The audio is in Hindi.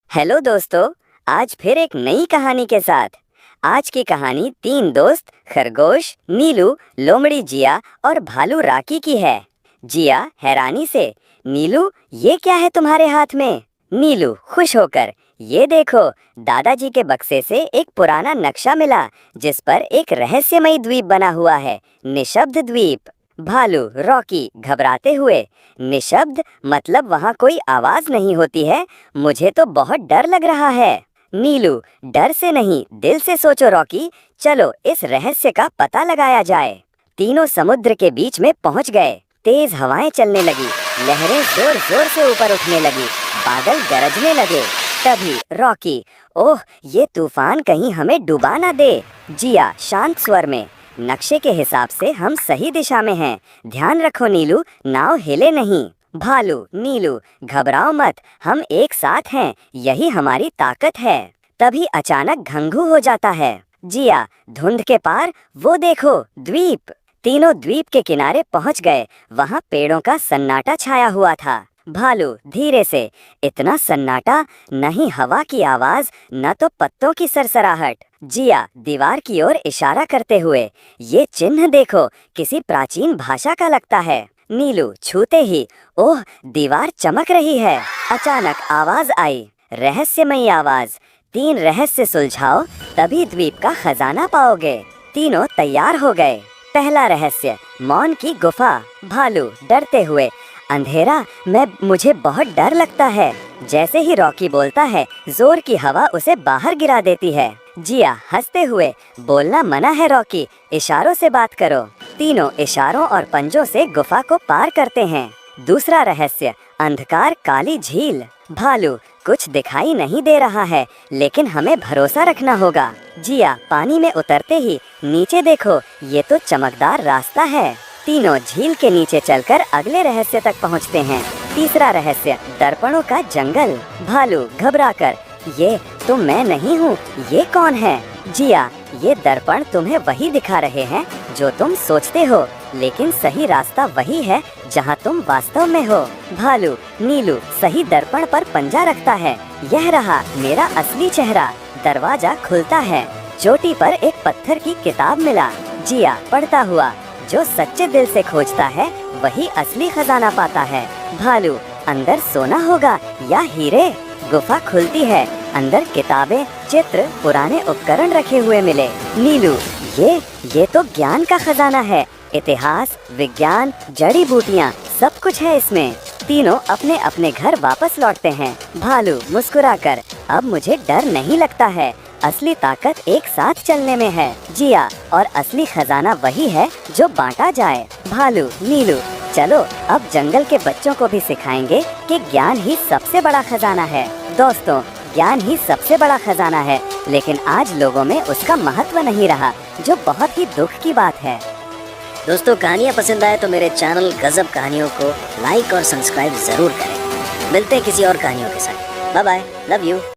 हेलो दोस्तों, आज फिर एक नई कहानी के साथ। आज की कहानी 3 दोस्त खरगोश, नीलू, लोमड़ी जिया और भालू राकी की है। जिया हैरानी से, नीलू ये क्या है तुम्हारे हाथ में? नीलू खुश होकर, ये देखो, दादाजी के बक्से से एक पुराना नक्शा मिला जिस पर एक रहस्यमयी द्वीप बना हुआ है, निशब्द द्वीप। भालू रॉकी घबराते हुए, निशब्द मतलब वहाँ कोई आवाज नहीं होती है? मुझे तो बहुत डर लग रहा है। नीलू, डर से नहीं, दिल से सोचो रॉकी, चलो इस रहस्य का पता लगाया जाए। तीनों समुद्र के बीच में पहुंच गए। तेज हवाएं चलने लगी, लहरें जोर जोर से ऊपर उठने लगी, बादल गरजने लगे। तभी रॉकी, ओह ये तूफान कहीं हमें डुबा ना दे। जिया शांत स्वर में, नक्शे के हिसाब से हम सही दिशा में हैं, ध्यान रखो नीलू, नाव हिले नहीं। भालू, नीलू घबराओ मत, हम एक साथ हैं, यही हमारी ताकत है। तभी अचानक घंघू हो जाता है। जिया, धुंध के पार वो देखो द्वीप। तीनों द्वीप के किनारे पहुंच गए। वहां पेड़ों का सन्नाटा छाया हुआ था। भालू धीरे से, इतना सन्नाटा, न ही हवा की आवाज न तो पत्तों की सरसराहट। जिया दीवार की ओर इशारा करते हुए, ये चिन्ह देखो, किसी प्राचीन भाषा का लगता है। नीलू छूते ही, ओह दीवार चमक रही है। अचानक आवाज आई, रहस्यमयी आवाज, 3 रहस्य सुलझाओ तभी द्वीप का खजाना पाओगे। तीनों तैयार हो गए। पहला रहस्य, मौन की गुफा। भालू डरते हुए, अंधेरा, मुझे बहुत डर लगता है। जैसे ही रॉकी बोलता है, जोर की हवा उसे बाहर गिरा देती है। जिया हंसते हुए, बोलना मना है रॉकी, इशारों से बात करो। तीनों इशारों और पंजों से गुफा को पार करते हैं। दूसरा रहस्य, अंधकार काली झील। भालू, कुछ दिखाई नहीं दे रहा है, लेकिन हमें भरोसा रखना होगा। जिया पानी में उतरते ही, नीचे देखो, ये तो चमकदार रास्ता है। तीनों झील के नीचे चलकर अगले रहस्य तक पहुंचते हैं। तीसरा रहस्य, दर्पणों का जंगल। भालू घबराकर, ये तो मैं नहीं हूँ, ये कौन है? जिया, ये दर्पण तुम्हें वही दिखा रहे हैं जो तुम सोचते हो, लेकिन सही रास्ता वही है जहाँ तुम वास्तव में हो। भालू, नीलू सही दर्पण पर पंजा रखता है, यह रहा मेरा असली चेहरा। दरवाजा खुलता है। चोटी पर एक पत्थर की किताब मिला। जिया पढ़ता हुआ, जो सच्चे दिल से खोजता है वही असली खजाना पाता है। भालू, अंदर सोना होगा या हीरे? गुफा खुलती है, अंदर किताबें, चित्र, पुराने उपकरण रखे हुए मिले। नीलू, ये तो ज्ञान का खजाना है, इतिहास, विज्ञान, जड़ी बूटियाँ, सब कुछ है इसमें। तीनों अपने अपने घर वापस लौटते हैं। भालू मुस्कुराकर, अब मुझे डर नहीं लगता है, असली ताकत एक साथ चलने में है। जिया, और असली खजाना वही है जो बांटा जाए। भालू, नीलू, चलो अब जंगल के बच्चों को भी सिखाएंगे कि ज्ञान ही सबसे बड़ा खजाना है। दोस्तों, ज्ञान ही सबसे बड़ा खजाना है, लेकिन आज लोगों में उसका महत्व नहीं रहा, जो बहुत ही दुख की बात है। दोस्तों, कहानियाँ पसंद आए तो मेरे चैनल गजब कहानियों को लाइक और सब्सक्राइब जरूर करें। मिलते हैं किसी और कहानियों के साथ। Bye bye, love you.